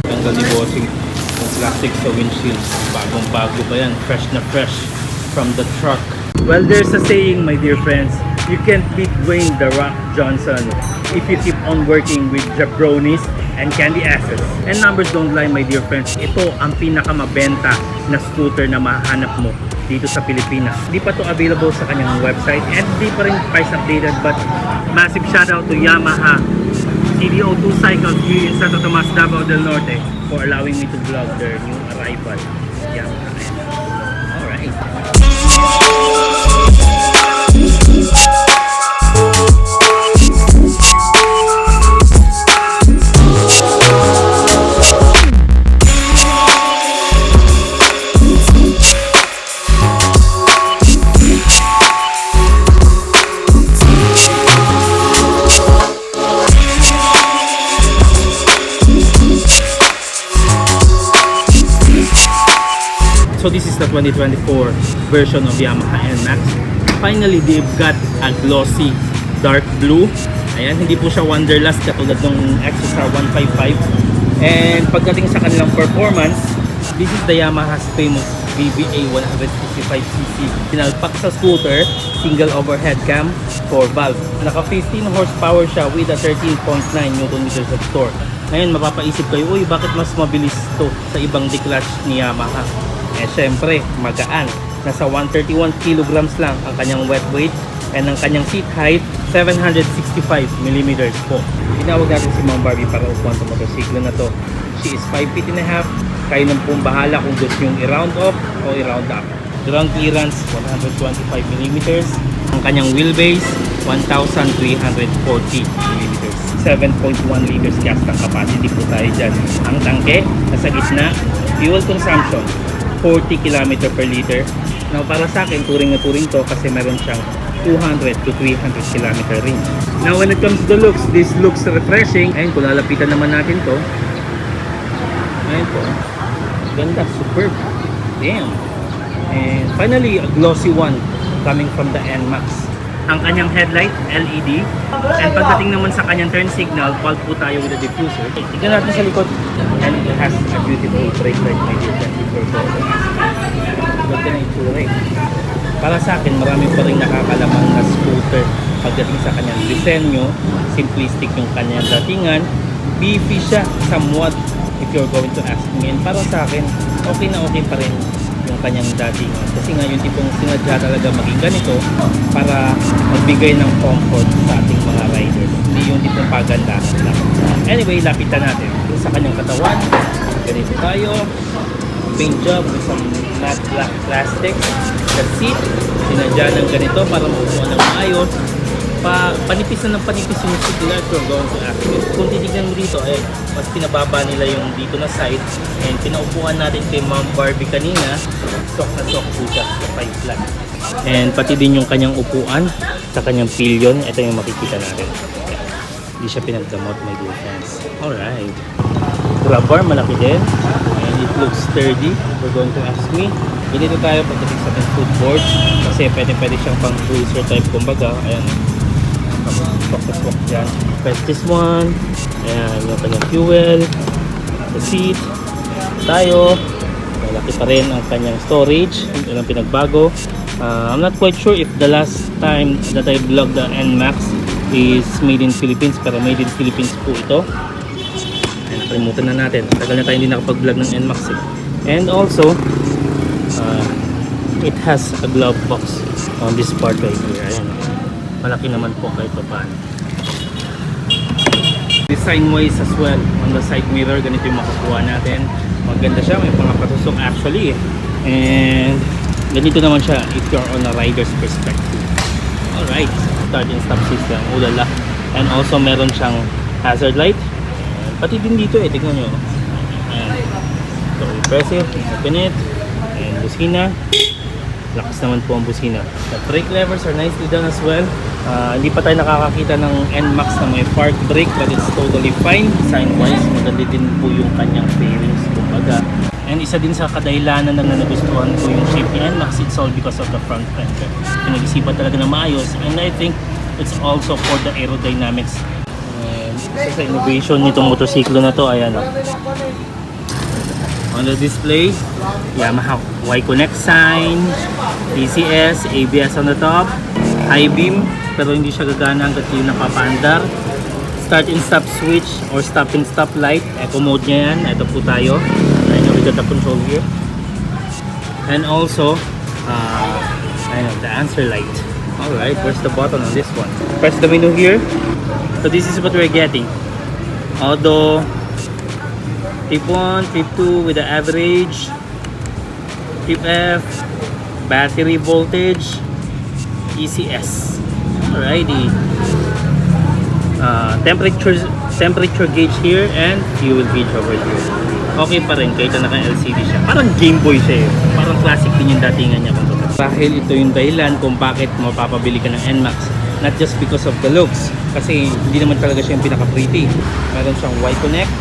Tanggal ni bossing yung plastic sa windshield. Bagong-bago pa yan. Fresh na fresh from the truck. Well, there's a saying, my dear friends. You can't beat Dwayne The Rock Johnson if you keep on working with jabronis and candy asses. And numbers don't lie, my dear friends. Ito ang pinakamabenta na scooter na mahanap mo dito sa Pilipinas. Hindi pa to available sa kanyang website and hindi pa rin price updated, but massive shoutout to Yamaha CDO2 Cycles here in Santo Tomas, Davao del Norte for allowing me to vlog their new arrival. Yamaha. Alright. So this is the 2024 version of Yamaha NMAX. Finally, they've got a glossy dark blue. Ayan, hindi po siya wanderlust katulad ng XSR 155. And pagdating sa kanilang performance, this is the Yamaha's famous BBA 155cc. Pinalpak sa scooter, single overhead cam, 4 valve. Naka 15 horsepower siya with a 13.9 Nm of torque. Ngayon, mapapaisip kayo, uy, bakit mas mabilis to sa ibang declutch ni Yamaha? Eh syempre, magaan. Nasa 131 kilograms lang ang kanyang wet weight and ang kanyang seat height, 765 mm po. Tinawag natin si Ma'am Barbie para upuan sa motorsiklo na to. She is 5 feet and a half. Kayo nang pong bahala kung gusto yung i-round off o i-round up. Ground clearance, 125 mm. Ang kanyang wheelbase, 1,340 mm. 7.1 liters gas tank capacity po tayo dyan. Ang tangke, nasa gitna. Fuel consumption, 40 km per liter. Now para sa akin, turing na turing to kasi meron siyang 200 to 300 km range. Now when it comes to the looks, this looks refreshing. Ayun, kung lalapitan naman natin to, ayun po, ganda, superb, damn. And finally, a glossy one coming from the NMAX. Ang kanyang headlight, LED. And pagdating naman sa kanyang turn signal, bulb po tayo with the diffuser. Tignan natin sa likod. And it has a beautiful brake light, my dear friends. Ganda na itsura eh. Para sa akin, marami pa rin nakakalamang na scooter. Pagdating sa kanyang disenyo, simplistic yung kanyang datingan. Beefy siya, somewhat, if you're going to ask me. And para sa akin, okay na okay pa rin yung kanyang datingan. Kasi nga yung tipong sinadya talaga maging ganito para magbigay ng comfort sa ating mga riders. Hindi yung tipong paganda lang. Anyway, lapitan natin sa kanyang katawan. Ganito tayo. Paint job with some matte black plastic. The seat, sinadya ng ganito para makuha ng maayos. Panipis na ng panipis yung seat nila. So, going to ask me. Kung titignan mo dito, mas pinababa nila yung dito na side. And pinaupuan natin kay Ma'am Barbie kanina. Sok na sok po siya sa 5 flat. And pati din yung kanyang upuan sa kanyang pillion. Ito yung makikita natin. Hindi siya pinagdamot, my dear friends. Alright. Grab bar, malaki din. And it looks sturdy. We're going to ask me. Ganito tayo pagdating sa ating footboard. Kasi pwede siyang pang cruiser type kumbaga. Ayan. Swak dyan. Press this one. Ayan, yung kanyang fuel. The seat. Tayo. Malaki pa rin ang kanyang storage. Ito lang pinagbago. I'm not quite sure if the last time that I vlogged the NMAX is made in Philippines, pero made in Philippines po ito. And nakalimutan na natin. Tagal na tayo hindi nakapag-vlog ng NMAX eh. And also, it has a glove box on this part right here. Ayan. Malaki naman po kahit pa paano. Design wise as well, on the side mirror, ganito yung makukuha natin. Maganda siya, may pangapatusok actually. And ganito naman siya if you're on a rider's perspective. Alright, start and stop system, ulala. And also meron siyang hazard light. Pati din dito tignan nyo. So press it, open it, and busina. Lakas naman po ang busina. The brake levers are nicely done as well. Hindi pa tayo nakakakita ng NMAX na may park brake, but it's totally fine. Design wise, maganda din po yung kanyang fairings kumbaga. And isa din sa kadahilanan na nagustuhan ko yung shape ni NMAX, it's all because of the front fender. Pinag-isipan talaga na maayos, and I think it's also for the aerodynamics. And isa sa innovation nitong motorsiklo na to, ayan o. On the display, Yamaha Y-Connect sign, DCS, ABS on the top, high beam, pero hindi siya gagana hanggat yung napapaandar. Start and stop switch or stop and stop light, eco mode niya yan. Ito po tayo. I know we got the control here. And also, the answer light. Alright, where's the button on this one? Press the menu here. So this is what we're getting. Although Tip 1, Tip 2 with the average, Tip F, battery voltage, ECS. Alrighty. Temperature gauge here and fuel gauge over here. Okay pa rin kahit na naka-LCD siya. Parang Game Boy siya eh. Parang classic din yung datingan niya. Dahil ito yung dahilan kung bakit mapapabili ka ng NMAX. Not just because of the looks. Kasi hindi naman talaga siya yung pinaka-pretty. Meron siyang Y-Connect.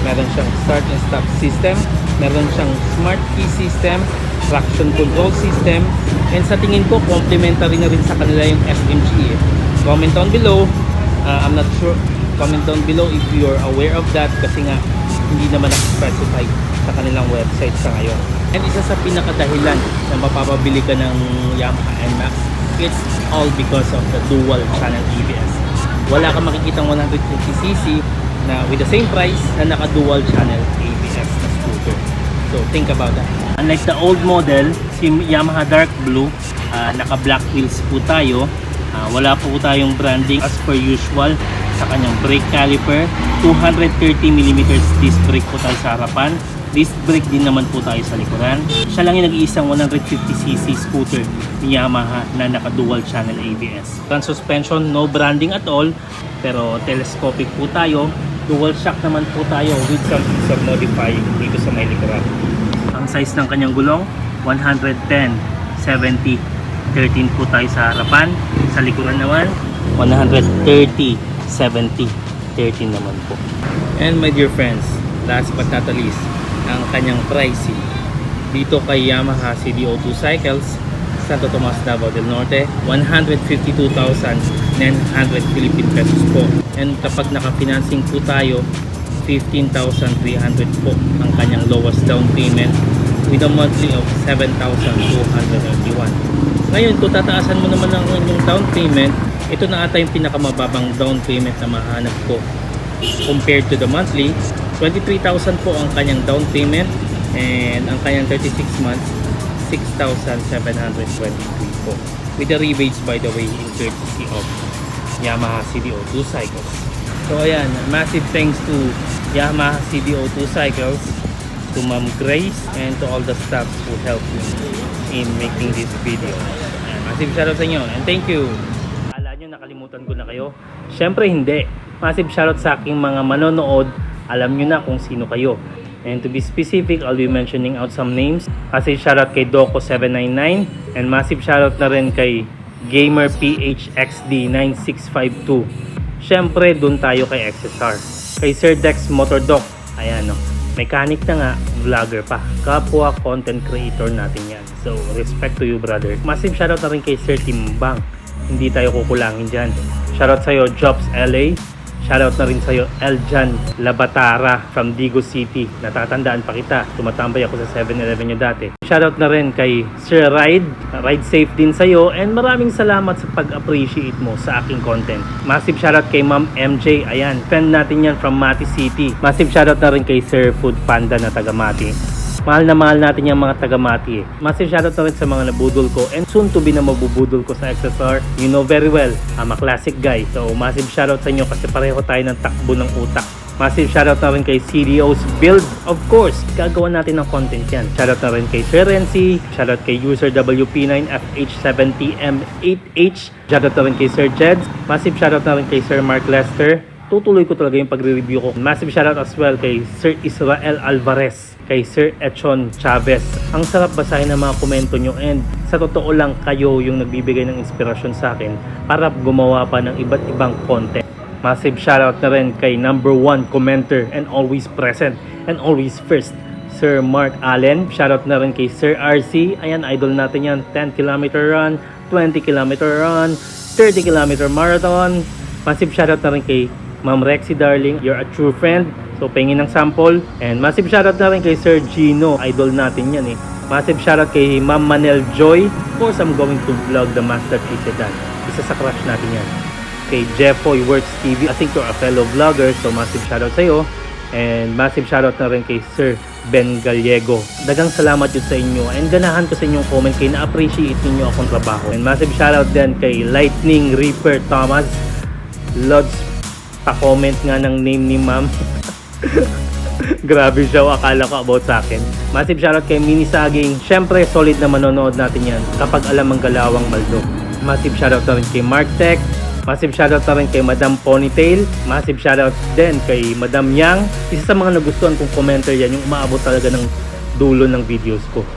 Meron siyang start and stop system. Meron siyang smart key system. Traction control system. And sa tingin ko, complementary na rin sa kanila yung SMG eh. Comment down below. I'm not sure. Comment down below if you're aware of that. Kasi nga, hindi naman specify sa kanilang website sa ngayon. And isa sa pinakadahilan na mapapabili ka ng Yamaha NMAX, it's all because of the dual channel ABS. Wala kang makikitang 150cc na with the same price na naka dual channel ABS na scooter. So think about that. Unlike the old model, si Yamaha Dark Blue, naka black wheels po tayo. Wala po tayong branding as per usual sa kanyang brake caliper. 230mm disc brake po tayo sa harapan. Disc brake din naman po tayo sa likuran. Siya lang yung nag-iisang 150cc scooter ni Yamaha na naka dual channel ABS. Front suspension, no branding at all, pero telescopic po tayo. Dual shock naman po tayo with some piece of modifying dito sa may likuran. Ang size ng kanyang gulong, 110/70. 13 po tayo sa harapan. Sa likuran naman, 130/70. 13 naman po. And my dear friends, last but not least, ang kanyang pricing dito kay Yamaha CDO2 Cycles, Santo Tomas, Davao del Norte, 152,900 Philippine pesos po. And kapag naka-financing po tayo, 15,300 po ang kanyang lowest down payment with a monthly of 7,231. Ngayon, kung tataasan mo naman ang inyong down payment, ito na ata yung pinakamababang down payment na mahanap ko. Compared to the monthly, 23,000 po ang kanyang down payment and ang kanyang 36 months, 6,723 po. With the rebates, by the way, in courtesy of Yamaha CDO2 Cycles. So ayan, massive thanks to Yamaha CDO2 Cycles, to Ma'am Grace, and to all the staff who helped me in making this video. Ayan, massive shoutout sa inyo and thank you. Akala nyo nakalimutan ko na kayo? Syempre hindi. Massive shoutout sa aking mga manonood. Alam nyo na kung sino kayo. And to be specific, I'll be mentioning out some names. Massive shoutout kay Doco799 and massive shoutout na rin kay Gamer PHXD9652. Syempre, dun tayo kay XSR. Kay Sir Dex Motordoc. Ayan, no. Mechanic na nga, vlogger pa. Kapwa content creator natin yan. So, respect to you, brother. Massive shoutout na rin kay Sir Timbang. Hindi tayo kukulangin dyan. Shoutout sa'yo, Jobs LA. Shoutout na rin sa'yo, Eljan Labatara from Digo City. Natatandaan pa kita. Tumatambay ako sa 7-Eleven nyo dati. Shoutout na rin kay Sir Ride. Ride safe din sa'yo. And maraming salamat sa pag-appreciate mo sa aking content. Massive shoutout kay Ma'am MJ. Ayan, friend natin yan from Mati City. Massive shoutout na rin kay Sir Food Panda na taga Mati. Mahal na mahal natin yung mga taga Mati eh. Massive shoutout na rin sa mga nabudol ko and soon to be na mabubudol ko sa XSR. You know very well, I'm a classic guy. So massive shoutout sa inyo kasi pareho tayo ng takbo ng utak. Massive shoutout na rin kay CDO's Build. Of course, gagawa natin ng content yan. Shoutout na rin kay Sir Renzi. Shoutout kay user WP9FH70M8H. Shoutout na rin kay Sir Jeds. Massive shoutout na rin kay Sir Mark Lester. Tutuloy ko talaga yung pagre-review ko. Massive shoutout as well kay Sir Israel Alvarez, kay Sir Echon Chavez. Ang sarap basahin ng mga komento nyo and sa totoo lang kayo yung nagbibigay ng inspirasyon sa akin para gumawa pa ng iba't ibang content. Massive shoutout na rin kay number 1 commenter and always present and always first, Sir Mark Allen. Shoutout na rin kay Sir RC. Ayan, idol natin yan. 10km run, 20km run, 30km marathon. Massive shoutout na rin kay Ma'am Rexy Darling, you're a true friend. So, pahingin ng sample. And massive shoutout na rin kay Sir Gino. Idol natin yan eh. Massive shoutout kay Ma'am Manel Joy. Of course, I'm going to vlog the Masterpiece Sedan. Isa sa crush natin yan. Kay Jeffoy Works TV. I think you're a fellow vlogger. So, massive shoutout sa'yo. And massive shoutout na rin kay Sir Ben Gallego. Dagang salamat yun sa inyo. And ganahan ko sa inyong comment kay na-appreciate ninyo akong trabaho. And massive shoutout din kay Lightning Reaper Thomas. Lods, pa-comment nga ng name ni ma'am. Grabe siya, akala ko about sa akin. Massive shoutout kay Mini Saging. Syempre, solid na manonood natin yan kapag alam ang galawang Maldo. Massive shoutout na rin kay Mark Tech. Massive shoutout na rin kay Madam Ponytail. Massive shoutout din kay Madam Yang. Isa sa mga nagustuhan kong commenter yan, yung umaabot talaga ng dulo ng videos ko.